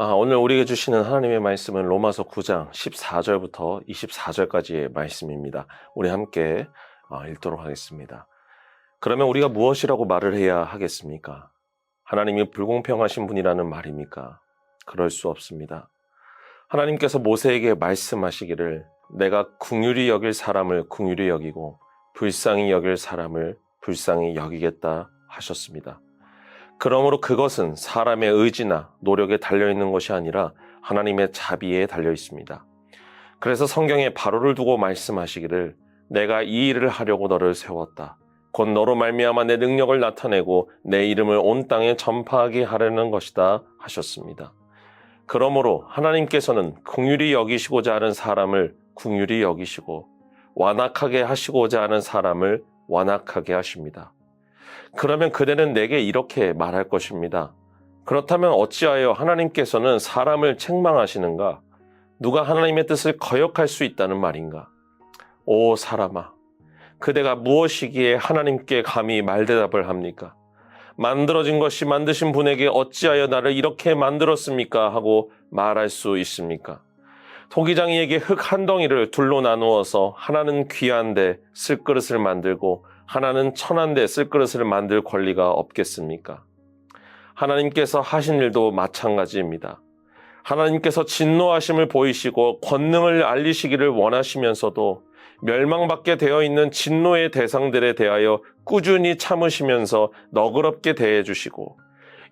오늘 우리에게 주시는 하나님의 말씀은 로마서 9장 14절부터 24절까지의 말씀입니다. 우리 함께 읽도록 하겠습니다. 그러면 우리가 무엇이라고 말을 해야 하겠습니까? 하나님이 불공평하신 분이라는 말입니까? 그럴 수 없습니다. 하나님께서 모세에게 말씀하시기를 내가 긍휼히 여길 사람을 긍휼히 여기고 불쌍히 여길 사람을 불쌍히 여기겠다 하셨습니다. 그러므로 그것은 사람의 의지나 노력에 달려있는 것이 아니라 하나님의 자비에 달려 있습니다. 그래서 성경에 바로를 두고 말씀하시기를 내가 이 일을 하려고 너를 세웠다. 곧 너로 말미암아 내 능력을 나타내고 내 이름을 온 땅에 전파하게 하려는 것이다 하셨습니다. 그러므로 하나님께서는 긍휼히 여기시고자 하는 사람을 긍휼히 여기시고 완악하게 하시고자 하는 사람을 완악하게 하십니다. 그러면 그대는 내게 이렇게 말할 것입니다. 그렇다면 어찌하여 하나님께서는 사람을 책망하시는가? 누가 하나님의 뜻을 거역할 수 있다는 말인가? 오 사람아, 그대가 무엇이기에 하나님께 감히 말대답을 합니까? 만들어진 것이 만드신 분에게 어찌하여 나를 이렇게 만들었습니까? 하고 말할 수 있습니까? 토기장이에게 흙 한 덩이를 둘로 나누어서 하나는 귀한데 쓸 그릇을 만들고 하나는 천한데 쓸 그릇을 만들 권리가 없겠습니까? 하나님께서 하신 일도 마찬가지입니다. 하나님께서 진노하심을 보이시고 권능을 알리시기를 원하시면서도 멸망받게 되어 있는 진노의 대상들에 대하여 꾸준히 참으시면서 너그럽게 대해주시고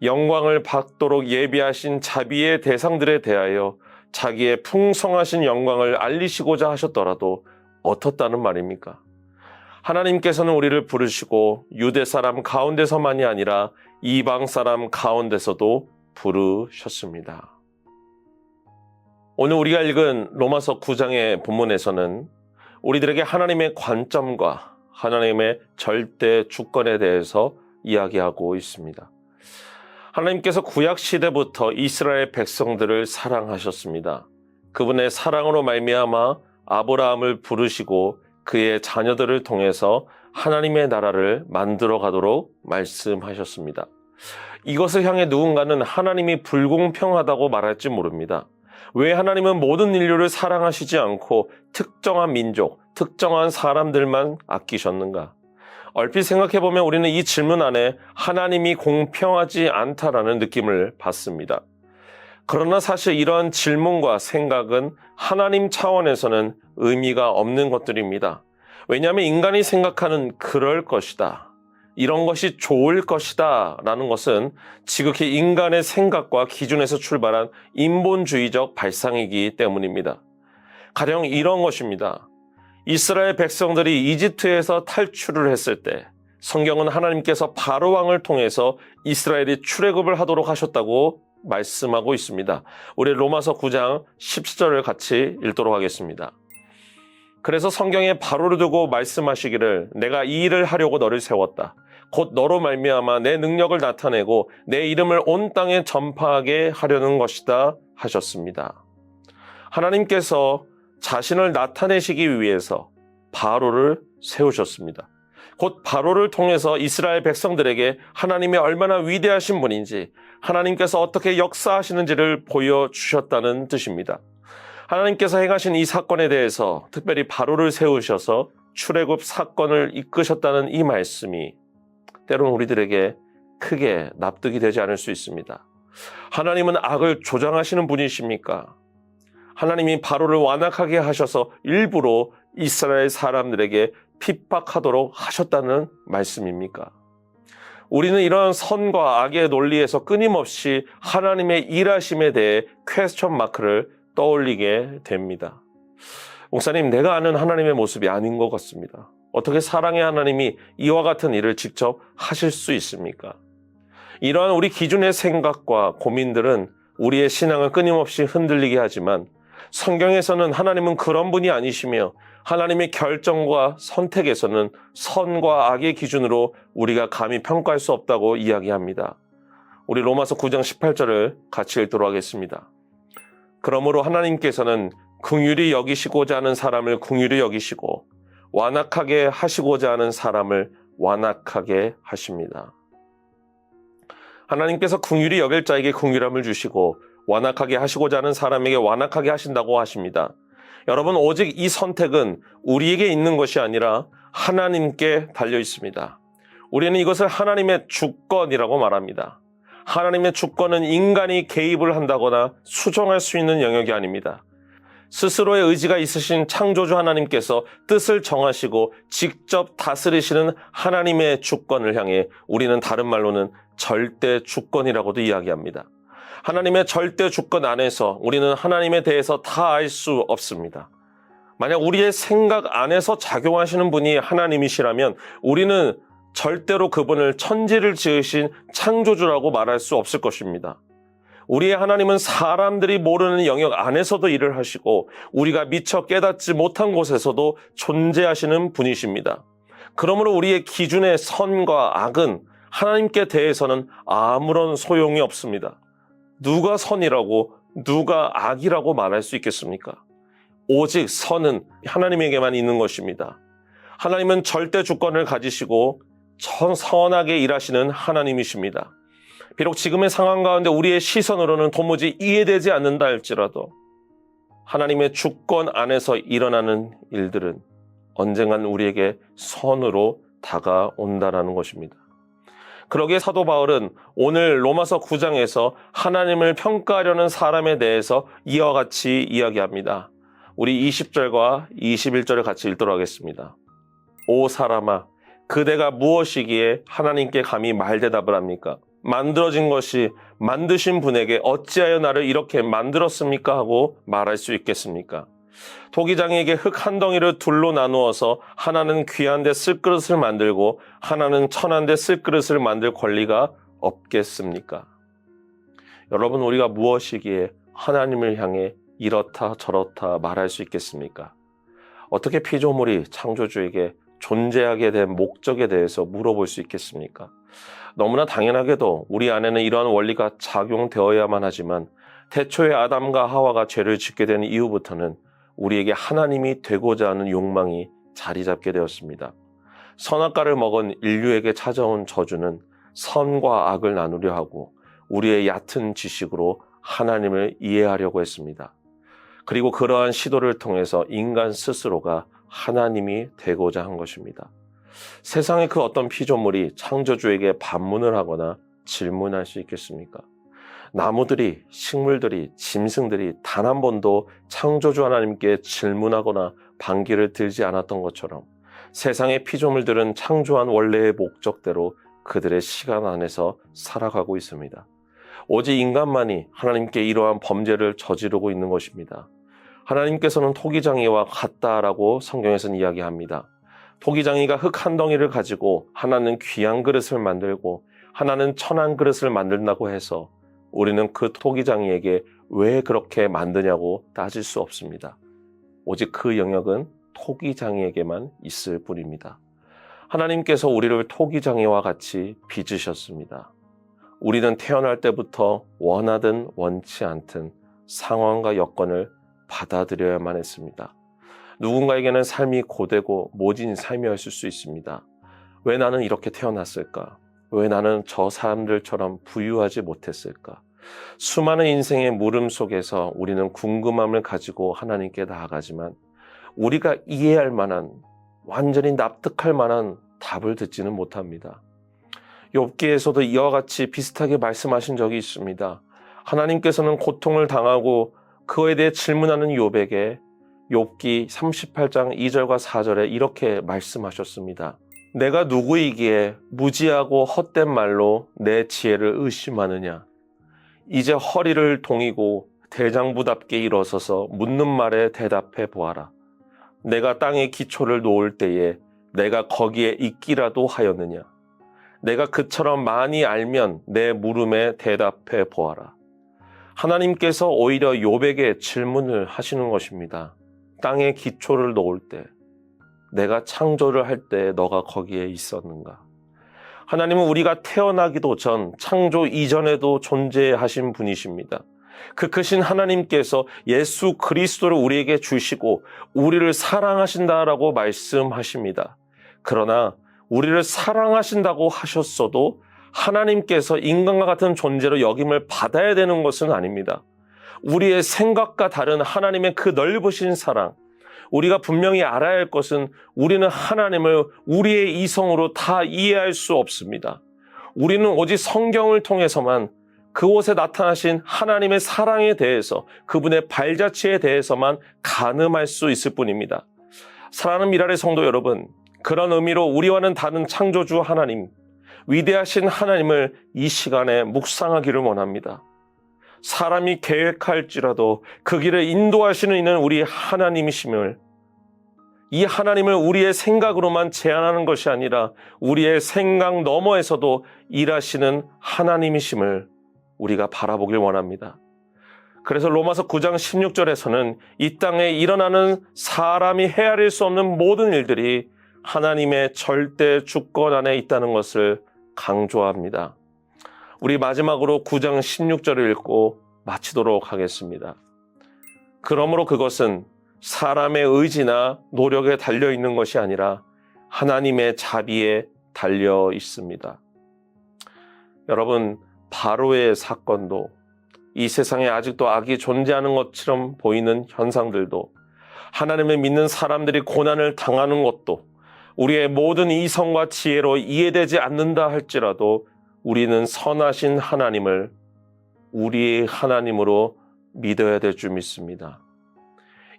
영광을 받도록 예비하신 자비의 대상들에 대하여 자기의 풍성하신 영광을 알리시고자 하셨더라도 어떻다는 말입니까? 하나님께서는 우리를 부르시고 유대 사람 가운데서만이 아니라 이방 사람 가운데서도 부르셨습니다. 오늘 우리가 읽은 로마서 9장의 본문에서는 우리들에게 하나님의 관점과 하나님의 절대 주권에 대해서 이야기하고 있습니다. 하나님께서 구약 시대부터 이스라엘 백성들을 사랑하셨습니다. 그분의 사랑으로 말미암아 아브라함을 부르시고 그의 자녀들을 통해서 하나님의 나라를 만들어 가도록 말씀하셨습니다. 이것을 향해 누군가는 하나님이 불공평하다고 말할지 모릅니다. 왜 하나님은 모든 인류를 사랑하시지 않고 특정한 민족, 특정한 사람들만 아끼셨는가? 얼핏 생각해보면 우리는 이 질문 안에 하나님이 공평하지 않다라는 느낌을 받습니다. 그러나 사실 이러한 질문과 생각은 하나님 차원에서는 의미가 없는 것들입니다. 왜냐하면 인간이 생각하는 그럴 것이다, 이런 것이 좋을 것이다 라는 것은 지극히 인간의 생각과 기준에서 출발한 인본주의적 발상이기 때문입니다. 가령 이런 것입니다. 이스라엘 백성들이 이집트에서 탈출을 했을 때 성경은 하나님께서 바로 왕을 통해서 이스라엘이 출애굽을 하도록 하셨다고 말씀하고 있습니다. 우리 로마서 9장 17절을 같이 읽도록 하겠습니다. 그래서 성경에 바로를 두고 말씀하시기를 내가 이 일을 하려고 너를 세웠다. 곧 너로 말미암아 내 능력을 나타내고 내 이름을 온 땅에 전파하게 하려는 것이다 하셨습니다. 하나님께서 자신을 나타내시기 위해서 바로를 세우셨습니다. 곧 바로를 통해서 이스라엘 백성들에게 하나님이 얼마나 위대하신 분인지, 하나님께서 어떻게 역사하시는지를 보여주셨다는 뜻입니다. 하나님께서 행하신 이 사건에 대해서 특별히 바로를 세우셔서 출애굽 사건을 이끄셨다는 이 말씀이 때로는 우리들에게 크게 납득이 되지 않을 수 있습니다. 하나님은 악을 조장하시는 분이십니까? 하나님이 바로를 완악하게 하셔서 일부러 이스라엘 사람들에게 핍박하도록 하셨다는 말씀입니까? 우리는 이런 선과 악의 논리에서 끊임없이 하나님의 일하심에 대해 퀘스천 마크를 떠올리게 됩니다. 목사님, 내가 아는 하나님의 모습이 아닌 것 같습니다. 어떻게 사랑의 하나님이 이와 같은 일을 직접 하실 수 있습니까? 이러한 우리 기준의 생각과 고민들은 우리의 신앙을 끊임없이 흔들리게 하지만 성경에서는 하나님은 그런 분이 아니시며 하나님의 결정과 선택에서는 선과 악의 기준으로 우리가 감히 평가할 수 없다고 이야기합니다. 우리 로마서 9장 18절을 같이 읽도록 하겠습니다. 그러므로 하나님께서는 긍휼히 여기시고자 하는 사람을 긍휼히 여기시고 완악하게 하시고자 하는 사람을 완악하게 하십니다. 하나님께서 긍휼히 여길 자에게 긍휼함을 주시고 완악하게 하시고자 하는 사람에게 완악하게 하신다고 하십니다. 여러분, 오직 이 선택은 우리에게 있는 것이 아니라 하나님께 달려 있습니다. 우리는 이것을 하나님의 주권이라고 말합니다. 하나님의 주권은 인간이 개입을 한다거나 수정할 수 있는 영역이 아닙니다. 스스로의 의지가 있으신 창조주 하나님께서 뜻을 정하시고 직접 다스리시는 하나님의 주권을 향해 우리는 다른 말로는 절대 주권이라고도 이야기합니다. 하나님의 절대 주권 안에서 우리는 하나님에 대해서 다 알 수 없습니다. 만약 우리의 생각 안에서 작용하시는 분이 하나님이시라면 우리는 절대로 그분을 천지를 지으신 창조주라고 말할 수 없을 것입니다. 우리의 하나님은 사람들이 모르는 영역 안에서도 일을 하시고 우리가 미처 깨닫지 못한 곳에서도 존재하시는 분이십니다. 그러므로 우리의 기준의 선과 악은 하나님께 대해서는 아무런 소용이 없습니다. 누가 선이라고 누가 악이라고 말할 수 있겠습니까? 오직 선은 하나님에게만 있는 것입니다. 하나님은 절대 주권을 가지시고 선하게 일하시는 하나님이십니다. 비록 지금의 상황 가운데 우리의 시선으로는 도무지 이해되지 않는다 할지라도 하나님의 주권 안에서 일어나는 일들은 언젠간 우리에게 선으로 다가온다라는 것입니다. 그러기에 사도 바울은 오늘 로마서 9장에서 하나님을 평가하려는 사람에 대해서 이와 같이 이야기합니다. 우리 20절과 21절을 같이 읽도록 하겠습니다. 오 사람아, 그대가 무엇이기에 하나님께 감히 말대답을 합니까? 만들어진 것이 만드신 분에게 어찌하여 나를 이렇게 만들었습니까? 하고 말할 수 있겠습니까? 토기장이에게 흙 한 덩이를 둘로 나누어서 하나는 귀한 데 쓸 그릇을 만들고 하나는 천한 데 쓸 그릇을 만들 권리가 없겠습니까? 여러분, 우리가 무엇이기에 하나님을 향해 이렇다 저렇다 말할 수 있겠습니까? 어떻게 피조물이 창조주에게 존재하게 된 목적에 대해서 물어볼 수 있겠습니까? 너무나 당연하게도 우리 안에는 이러한 원리가 작용되어야만 하지만 태초에 아담과 하와가 죄를 짓게 된 이후부터는 우리에게 하나님이 되고자 하는 욕망이 자리 잡게 되었습니다. 선악과를 먹은 인류에게 찾아온 저주는 선과 악을 나누려 하고 우리의 얕은 지식으로 하나님을 이해하려고 했습니다. 그리고 그러한 시도를 통해서 인간 스스로가 하나님이 되고자 한 것입니다. 세상의 그 어떤 피조물이 창조주에게 반문을 하거나 질문할 수 있겠습니까? 나무들이, 식물들이, 짐승들이 단 한 번도 창조주 하나님께 질문하거나 반기를 들지 않았던 것처럼 세상의 피조물들은 창조한 원래의 목적대로 그들의 시간 안에서 살아가고 있습니다. 오직 인간만이 하나님께 이러한 범죄를 저지르고 있는 것입니다. 하나님께서는 토기장이와 같다라고 성경에서는 이야기합니다. 토기장이가 흙 한 덩이를 가지고 하나는 귀한 그릇을 만들고 하나는 천한 그릇을 만든다고 해서 우리는 그 토기장이에게 왜 그렇게 만드냐고 따질 수 없습니다. 오직 그 영역은 토기장이에게만 있을 뿐입니다. 하나님께서 우리를 토기장이와 같이 빚으셨습니다. 우리는 태어날 때부터 원하든 원치 않든 상황과 여건을 받아들여야만 했습니다. 누군가에게는 삶이 고되고 모진 삶이었을 수 있습니다. 왜 나는 이렇게 태어났을까? 왜 나는 저 사람들처럼 부유하지 못했을까? 수많은 인생의 물음 속에서 우리는 궁금함을 가지고 하나님께 나아가지만 우리가 이해할 만한, 완전히 납득할 만한 답을 듣지는 못합니다. 욥기에서도 이와 같이 비슷하게 말씀하신 적이 있습니다. 하나님께서는 고통을 당하고 그거에 대해 질문하는 욥에게 욥기 38장 2절과 4절에 이렇게 말씀하셨습니다. 내가 누구이기에 무지하고 헛된 말로 내 지혜를 의심하느냐. 이제 허리를 동이고 대장부답게 일어서서 묻는 말에 대답해 보아라. 내가 땅에 기초를 놓을 때에 내가 거기에 있기라도 하였느냐. 내가 그처럼 많이 알면 내 물음에 대답해 보아라. 하나님께서 오히려 욥에게 질문을 하시는 것입니다. 땅에 기초를 놓을 때, 내가 창조를 할 때 너가 거기에 있었는가? 하나님은 우리가 태어나기도 전, 창조 이전에도 존재하신 분이십니다. 그 크신 하나님께서 예수 그리스도를 우리에게 주시고 우리를 사랑하신다라고 말씀하십니다. 그러나 우리를 사랑하신다고 하셨어도 하나님께서 인간과 같은 존재로 여김을 받아야 되는 것은 아닙니다. 우리의 생각과 다른 하나님의 그 넓으신 사랑, 우리가 분명히 알아야 할 것은 우리는 하나님을 우리의 이성으로 다 이해할 수 없습니다. 우리는 오직 성경을 통해서만 그곳에 나타나신 하나님의 사랑에 대해서, 그분의 발자취에 대해서만 가늠할 수 있을 뿐입니다. 사랑하는 미랄의 성도 여러분, 그런 의미로 우리와는 다른 창조주 하나님, 위대하신 하나님을 이 시간에 묵상하기를 원합니다. 사람이 계획할지라도 그 길을 인도하시는 이는 우리 하나님이심을, 이 하나님을 우리의 생각으로만 제한하는 것이 아니라 우리의 생각 너머에서도 일하시는 하나님이심을 우리가 바라보길 원합니다. 그래서 로마서 9장 16절에서는 이 땅에 일어나는 사람이 헤아릴 수 없는 모든 일들이 하나님의 절대 주권 안에 있다는 것을 강조합니다. 우리 마지막으로 9장 16절을 읽고 마치도록 하겠습니다. 그러므로 그것은 사람의 의지나 노력에 달려 있는 것이 아니라 하나님의 자비에 달려 있습니다. 여러분, 바로의 사건도, 이 세상에 아직도 악이 존재하는 것처럼 보이는 현상들도, 하나님을 믿는 사람들이 고난을 당하는 것도 우리의 모든 이성과 지혜로 이해되지 않는다 할지라도 우리는 선하신 하나님을 우리의 하나님으로 믿어야 될 줄 믿습니다.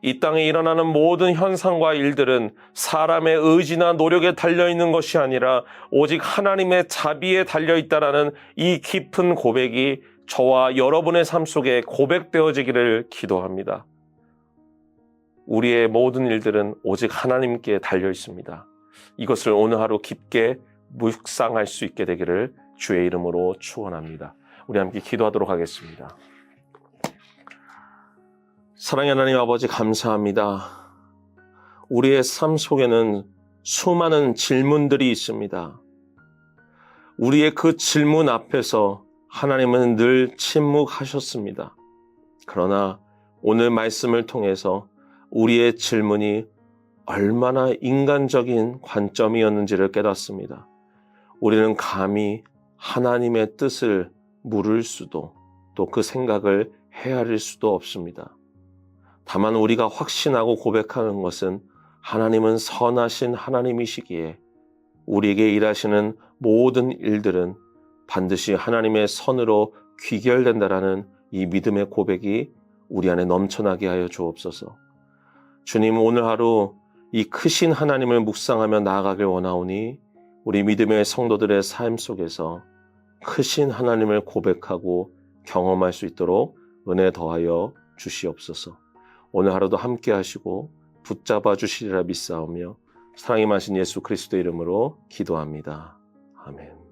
이 땅에 일어나는 모든 현상과 일들은 사람의 의지나 노력에 달려있는 것이 아니라 오직 하나님의 자비에 달려있다라는 이 깊은 고백이 저와 여러분의 삶 속에 고백되어지기를 기도합니다. 우리의 모든 일들은 오직 하나님께 달려있습니다. 이것을 오늘 하루 깊게 묵상할 수 있게 되기를 주의 이름으로 축원합니다. 우리 함께 기도하도록 하겠습니다. 사랑의 하나님 아버지, 감사합니다. 우리의 삶 속에는 수많은 질문들이 있습니다. 우리의 그 질문 앞에서 하나님은 늘 침묵하셨습니다. 그러나 오늘 말씀을 통해서 우리의 질문이 얼마나 인간적인 관점이었는지를 깨닫습니다. 우리는 감히 하나님의 뜻을 물을 수도, 또 그 생각을 헤아릴 수도 없습니다. 다만 우리가 확신하고 고백하는 것은 하나님은 선하신 하나님이시기에 우리에게 일하시는 모든 일들은 반드시 하나님의 선으로 귀결된다라는 이 믿음의 고백이 우리 안에 넘쳐나게 하여 주옵소서. 주님, 오늘 하루 이 크신 하나님을 묵상하며 나아가길 원하오니 우리 믿음의 성도들의 삶 속에서 크신 하나님을 고백하고 경험할 수 있도록 은혜 더하여 주시옵소서. 오늘 하루도 함께 하시고 붙잡아 주시리라 믿사오며 사랑이 많으신 예수 그리스도의 이름으로 기도합니다. 아멘.